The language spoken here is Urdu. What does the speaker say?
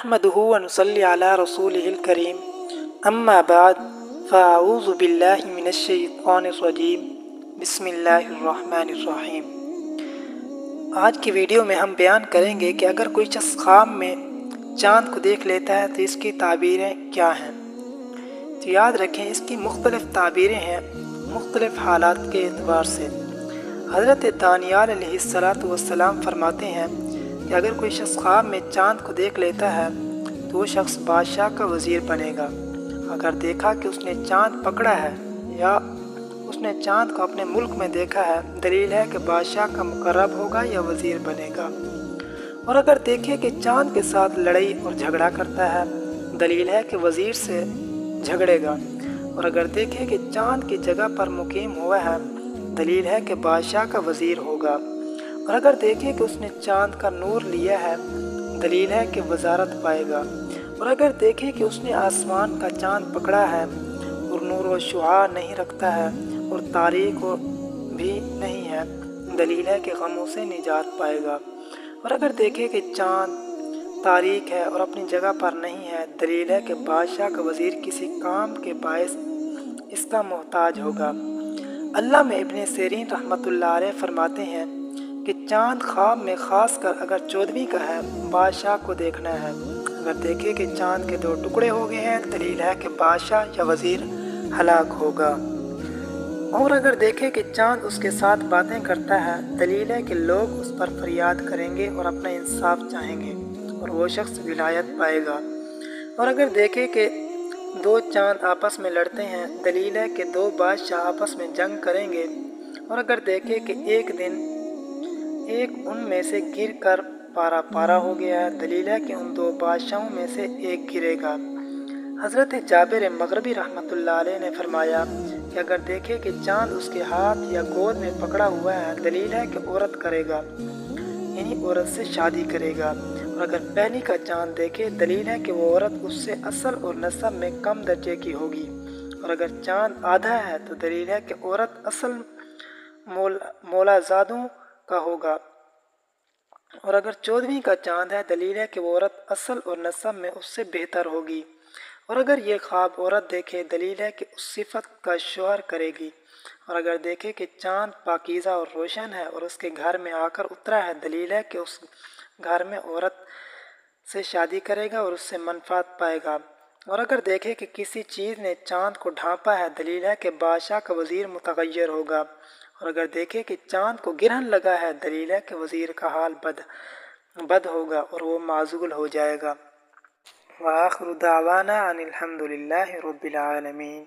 نحمده ونصلي على رسوله الكريم اما بعد فاعوذ باللہ من الشیطان الرجیم بسم اللہ الرحمن الرحیم۔ آج کی ویڈیو میں ہم بیان کریں گے کہ اگر کوئی شخص خواب میں چاند کو دیکھ لیتا ہے تو اس کی تعبیریں کیا ہیں۔ تو یاد رکھیں اس کی مختلف تعبیریں ہیں مختلف حالات کے اعتبار سے۔ حضرت دانیال علیہ السلام فرماتے ہیں کہ اگر کوئی شخص خواب میں چاند کو دیکھ لیتا ہے تو وہ شخص بادشاہ کا وزیر بنے گا۔ اگر دیکھا کہ اس نے چاند پکڑا ہے یا اس نے چاند کو اپنے ملک میں دیکھا ہے، دلیل ہے کہ بادشاہ کا مقرب ہوگا یا وزیر بنے گا۔ اور اگر دیکھے کہ چاند کے ساتھ لڑائی اور جھگڑا کرتا ہے، دلیل ہے کہ وزیر سے جھگڑے گا۔ اور اگر دیکھے کہ چاند کی جگہ پر مقیم ہوا ہے، دلیل ہے کہ بادشاہ کا وزیر ہوگا۔ اور اگر دیکھے کہ اس نے چاند کا نور لیا ہے، دلیل ہے کہ وزارت پائے گا۔ اور اگر دیکھے کہ اس نے آسمان کا چاند پکڑا ہے اور نور و شعاع نہیں رکھتا ہے اور تاریک بھی نہیں ہے، دلیل ہے کہ غموں سے نجات پائے گا۔ اور اگر دیکھے کہ چاند تاریک ہے اور اپنی جگہ پر نہیں ہے، دلیل ہے کہ بادشاہ کا وزیر کسی کام کے باعث اس کا محتاج ہوگا۔ علامہ ابن سیرین رحمۃ اللہ علیہ فرماتے ہیں کہ چاند خواب میں خاص کر اگر 14ویں کا ہے، بادشاہ کو دیکھنا ہے۔ اگر دیکھے کہ چاند کے 2 ٹکڑے ہو گئے ہیں، دلیل ہے کہ بادشاہ یا وزیر ہلاک ہوگا۔ اور اگر دیکھے کہ چاند اس کے ساتھ باتیں کرتا ہے، دلیل ہے کہ لوگ اس پر فریاد کریں گے اور اپنا انصاف چاہیں گے اور وہ شخص ولایت پائے گا۔ اور اگر دیکھے کہ 2 چاند آپس میں لڑتے ہیں، دلیل ہے کہ 2 بادشاہ آپس میں جنگ کریں گے۔ اور اگر دیکھے کہ ایک دن ایک ان میں سے گر کر پارا پارا ہو گیا ہے، دلیل ہے کہ ان 2 بادشاہوں میں سے ایک گرے گا۔ حضرت جابر مغربی رحمۃ اللہ علیہ نے فرمایا کہ اگر دیکھے کہ چاند اس کے ہاتھ یا گود میں پکڑا ہوا ہے، دلیل ہے کہ عورت کرے گا، یعنی عورت سے شادی کرے گا۔ اور اگر پہلی کا چاند دیکھے، دلیل ہے کہ وہ عورت اس سے اصل اور نسب میں کم درجے کی ہوگی۔ اور اگر چاند آدھا ہے تو دلیل ہے کہ عورت اصل مولازادوں کا ہوگا۔ اور اگر 14ویں کا چاند ہے، دلیل ہے کہ وہ عورت اصل اور نسب میں اس سے بہتر ہوگی۔ اور اگر یہ خواب عورت دیکھے، دلیل ہے کہ اس صفت کا شوہر کرے گی۔ اور اگر دیکھے کہ چاند پاکیزہ اور روشن ہے اور اس کے گھر میں آ کر اترا ہے، دلیل ہے کہ اس گھر میں عورت سے شادی کرے گا اور اس سے منفعت پائے گا۔ اور اگر دیکھے کہ کسی چیز نے چاند کو ڈھانپا ہے، دلیل ہے کہ بادشاہ کا وزیر متغیر ہوگا۔ اور اگر دیکھے کہ چاند کو گرہن لگا ہے، دلیل ہے کہ وزیر کا حال بد ہوگا اور وہ معزول ہو جائے گا۔ وآخر دعوانا ان الحمد للہ رب العالمین۔